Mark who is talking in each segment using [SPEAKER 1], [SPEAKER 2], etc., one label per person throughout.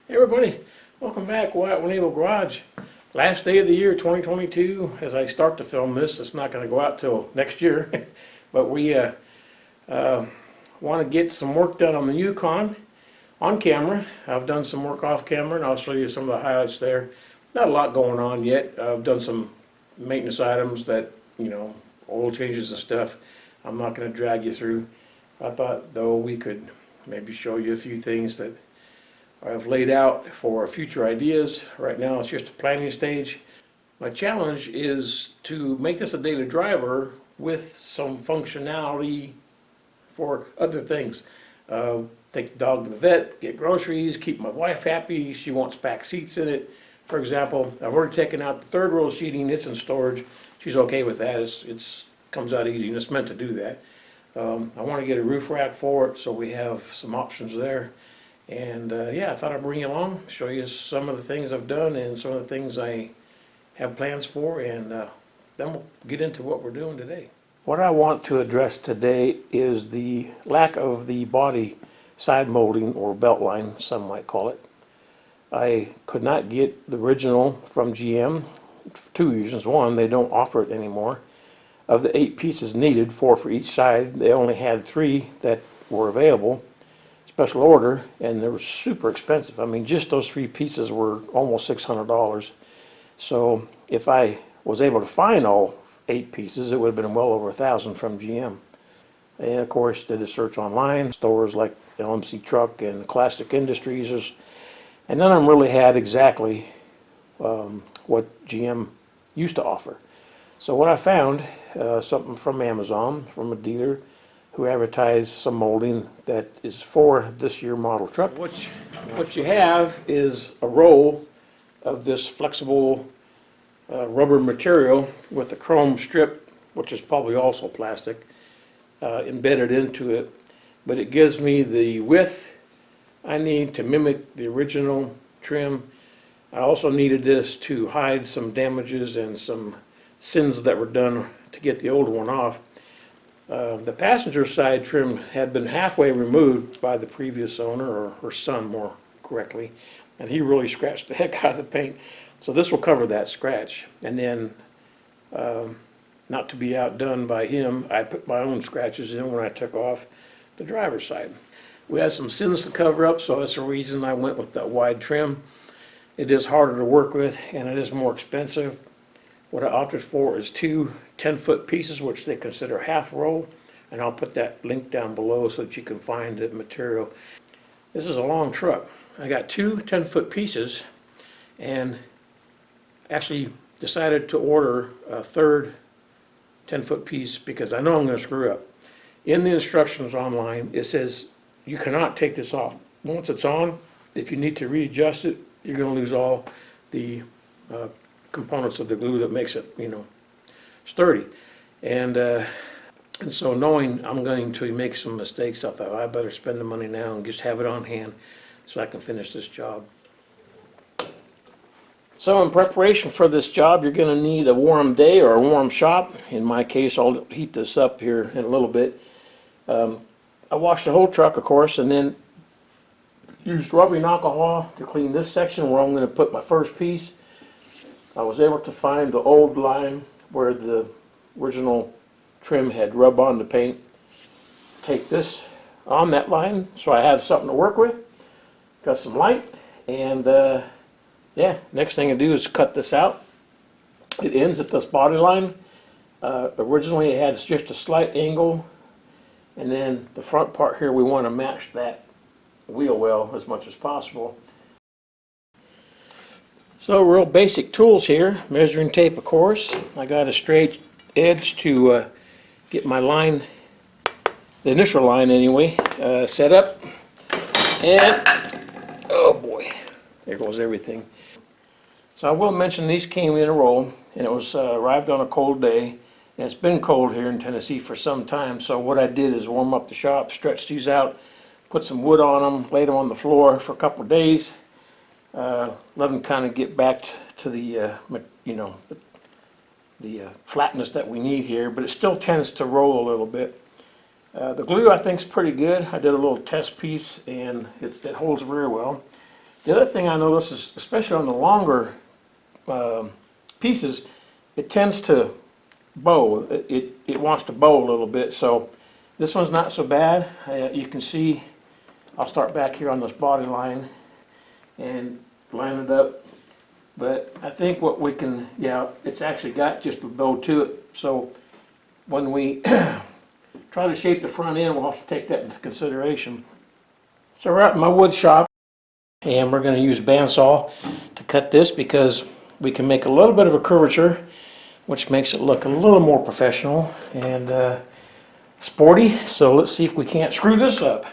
[SPEAKER 1] Hey everybody, welcome back. wyattoneable Garage. Last day of the year 2022. As I start to film this, it's not going to go out till next year, but we want to get some work done on the Yukon on camera. I've done some work off camera and I'll show you some of the highlights there. Not a lot going on yet. I've done some maintenance items that, oil changes and stuff. I'm not going to drag you through. I thought though we could maybe show you a few things that I've laid out for future ideas. Right now it's just a planning stage. My challenge is to make this a daily driver with some functionality for other things. Take the dog to the vet, get groceries, keep my wife happy. She wants back seats in it. For example, I've already taken out the third row seating. It's in storage. She's okay with that. It's comes out easy and it's meant to do that. I want to get a roof rack for it, so we have some options there. And yeah, I thought I'd bring you along, show you some of the things I've done and some of the things I have plans for, and then we'll get into what we're doing today. What I want to address today is the lack of the body side molding, or belt line, some might call it. I could not get the original from GM for two reasons. One, they don't offer it anymore. Of the 8 pieces needed, 4 for each side, they only had 3 that were available. Special order, and they were super expensive. I mean, just those 3 pieces were almost $600. So if I was able to find all 8 pieces, it would have been well over $1,000 from GM. And of course, did a search online, stores like LMC Truck and Classic Industries, and none of them really had exactly what GM used to offer. So what I found, something from Amazon, from a dealer who advertised some molding that is for this year model truck. What you have is a roll of this flexible rubber material with a chrome strip, which is probably also plastic, embedded into it. But it gives me the width I need to mimic the original trim. I also needed this to hide some damages and some sins that were done to get the old one off. The passenger side trim had been halfway removed by the previous owner, or her son more correctly, and he really scratched the heck out of the paint. So this will cover that scratch. And then, not to be outdone by him, I put my own scratches in when I took off the driver's side. We had some sins to cover up, so that's the reason I went with that wide trim. It is harder to work with and it is more expensive. What I opted for is 2 10-foot pieces, which they consider half roll, and I'll put that link down below so that you can find the material. This is a long truck. I got 2 10-foot pieces and actually decided to order a third 10-foot piece because I know I'm going to screw up. In the instructions online, it says you cannot take this off. Once it's on, if you need to readjust it, you're going to lose all the components of the glue that makes it, sturdy. And so knowing I'm going to make some mistakes, I thought I better spend the money now and just have it on hand so I can finish this job. So in preparation for this job, you're going to need a warm day or a warm shop. In my case, I'll heat this up here in a little bit. I washed the whole truck, of course, and then used rubbing alcohol to clean this section where I'm going to put my first piece. I was able to find the old line where the original trim had rubbed on the paint. Take this on that line so I have something to work with. Got some light, and yeah, next thing I do is cut this out. It ends at this body line. Originally it had just a slight angle, and then the front part here we want to match that wheel well as much as possible. So real basic tools here, measuring tape of course. I got a straight edge to get my line, the initial line anyway, set up. And, oh boy, there goes everything. So I will mention these came in a roll, and it was arrived on a cold day. And it's been cold here in Tennessee for some time, so what I did is warm up the shop, stretch these out, put some wood on them, laid them on the floor for a couple of days. Let them kind of get back to the, the flatness that we need here, but it still tends to roll a little bit. The glue I think is pretty good. I did a little test piece and it holds very well. The other thing I notice is, especially on the longer pieces, it tends to bow. It wants to bow a little bit, so this one's not so bad. You can see, I'll start back here on this body line and line it up. But I think what we can, yeah, it's actually got just a bow to it. So when we try to shape the front end, we'll have to take that into consideration. So we're out in my wood shop, and we're going to use a bandsaw to cut this because we can make a little bit of a curvature, which makes it look a little more professional and sporty. So let's see if we can't screw this up.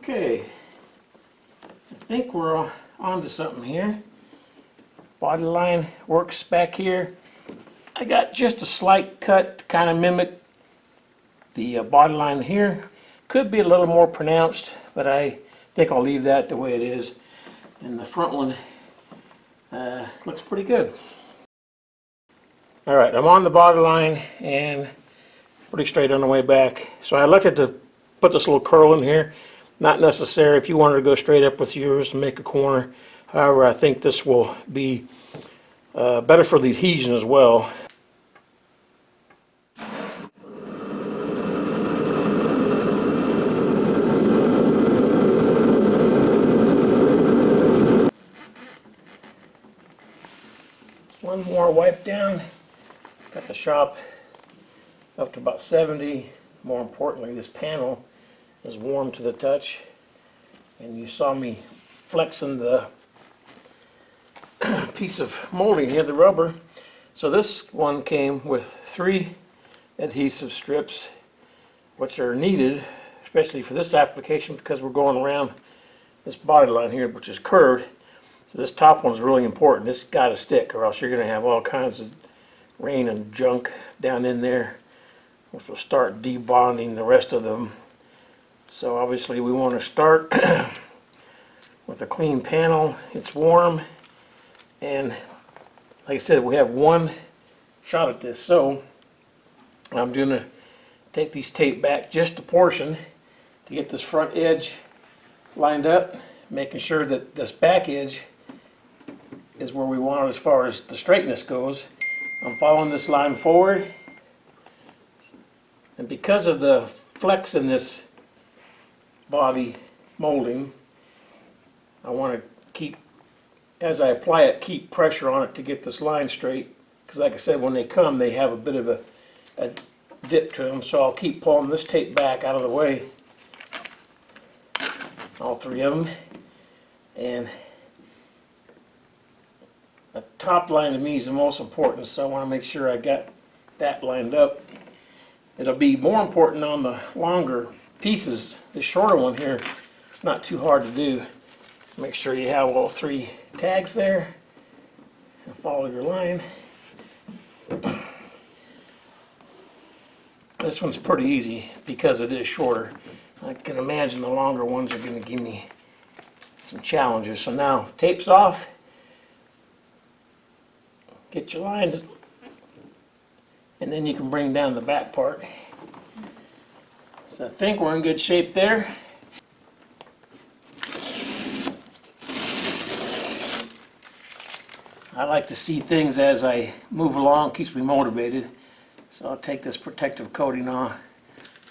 [SPEAKER 1] Okay, I think we're on to something here. Body line works back here. I got just a slight cut to kind of mimic the body line here. Could be a little more pronounced, but I think I'll leave that the way it is. And the front one looks pretty good. All right, I'm on the body line and pretty straight on the way back. So I elected to put this little curl in here. Not necessary if you wanted to go straight up with yours and make a corner. However, I think this will be better for the adhesion as well. One more wipe down. Got the shop up to about 70. More importantly, this panel is warm to the touch, and you saw me flexing the piece of molding here, the rubber. So this one came with 3 adhesive strips, which are needed, especially for this application because we're going around this body line here, which is curved. So this top one's really important. It's got to stick, or else you're going to have all kinds of rain and junk down in there, which will start debonding the rest of them. So obviously we want to start with a clean panel. It's warm, and like I said, we have one shot at this. So I'm going to take these tape back just a portion to get this front edge lined up, making sure that this back edge is where we want it as far as the straightness goes. I'm following this line forward, and because of the flex in this body molding, I want to keep, as I apply it, keep pressure on it to get this line straight, because like I said, when they come, they have a bit of a dip to them. So I'll keep pulling this tape back out of the way, all 3 of them. And the top line to me is the most important, so I want to make sure I got that lined up. It'll be more important on the longer pieces. The shorter one here, it's not too hard to do. Make sure you have all 3 tags there and follow your line. This one's pretty easy because it is shorter. I can imagine the longer ones are going to give me some challenges. So now, tape's off. Get your lines, and then you can bring down the back part. So I think we're in good shape there. I like to see things as I move along, keeps me motivated. So I'll take this protective coating off.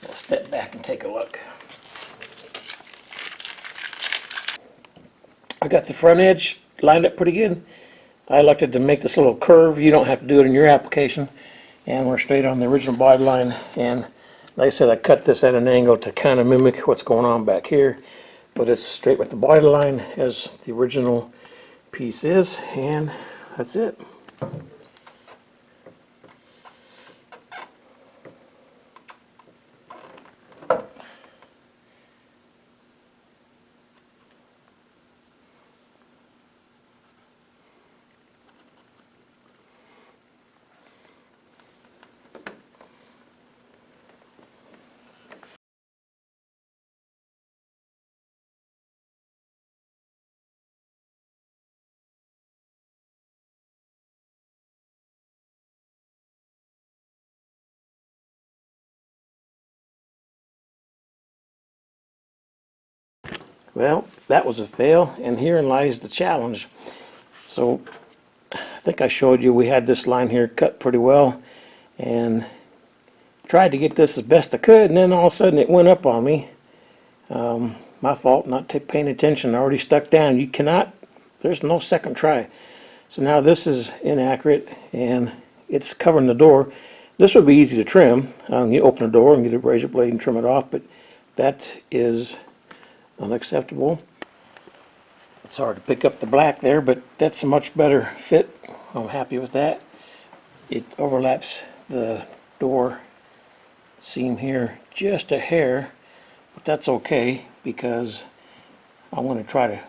[SPEAKER 1] I'll step back and take a look. I got the front edge lined up pretty good. I elected to make this little curve. You don't have to do it in your application. And we're straight on the original body line. And like I said, I cut this at an angle to kind of mimic what's going on back here. But it's straight with the body line as the original piece is. And that's it. Well, that was a fail, and herein lies the challenge. So I think I showed you we had this line here cut pretty well, and tried to get this as best I could, and then all of a sudden it went up on me. My fault, not paying attention. I already stuck down. You cannot, there's no second try. So now this is inaccurate, and it's covering the door. This would be easy to trim. You open the door and get a razor blade and trim it off, but that is unacceptable. It's hard to pick up the black there, but that's a much better fit. I'm happy with that. It overlaps the door seam here just a hair, but that's okay because I want to try to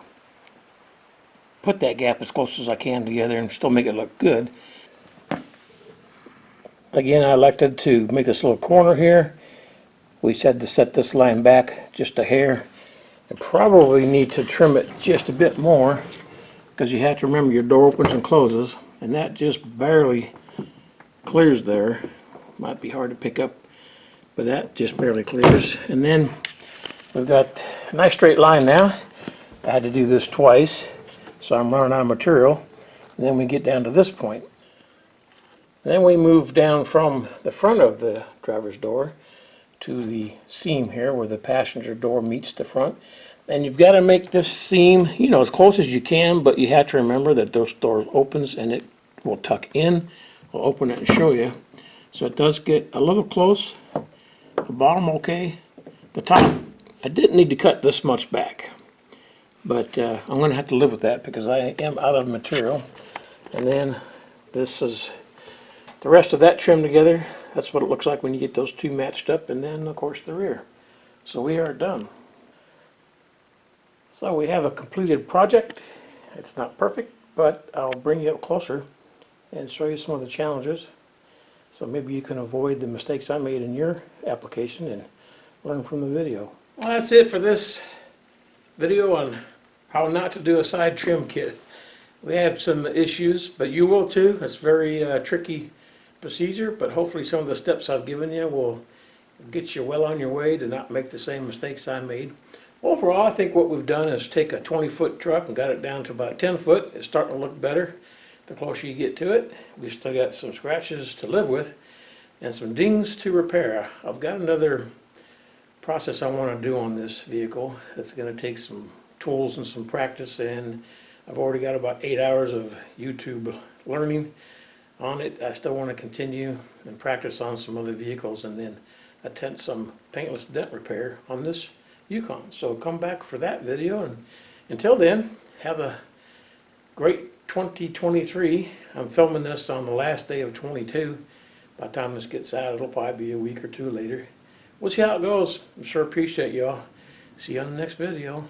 [SPEAKER 1] put that gap as close as I can together and still make it look good. Again, I elected to make this little corner here. We said to set this line back just a hair, and probably need to trim it just a bit more because you have to remember your door opens and closes, and that just barely clears there. Might be hard to pick up, but that just barely clears. And then we've got a nice straight line now. I had to do this twice, so I'm running out of material. And then we get down to this point. And then we move down from the front of the driver's door to the seam here where the passenger door meets the front. And you've got to make this seam, you know, as close as you can, but you have to remember that this door opens and it will tuck in. I'll open it and show you. So it does get a little close. The bottom okay. The top, I didn't need to cut this much back, but I'm going to have to live with that because I am out of material. And then this is the rest of that trimmed together. That's what it looks like when you get those two matched up, and then of course the rear. So we are done. So we have a completed project. It's not perfect, but I'll bring you up closer and show you some of the challenges. So maybe you can avoid the mistakes I made in your application and learn from the video. Well, that's it for this video on how not to do a side trim kit. We have some issues, but you will too. It's very tricky procedure, but hopefully some of the steps I've given you will get you well on your way to not make the same mistakes I made. Overall, I think what we've done is take a 20-foot truck and got it down to about 10 foot. It's starting to look better the closer you get to it. We've still got some scratches to live with and some dings to repair. I've got another process I want to do on this vehicle. It's going to take some tools and some practice, and I've already got about 8 hours of YouTube learning on it. I still want to continue and practice on some other vehicles and then attempt some paintless dent repair on this Yukon. So come back for that video, and until then, have a great 2023. I'm filming this on the last day of 22. By the time this gets out, it'll probably be a week or two later. We'll see how it goes. I sure appreciate y'all. See you on the next video.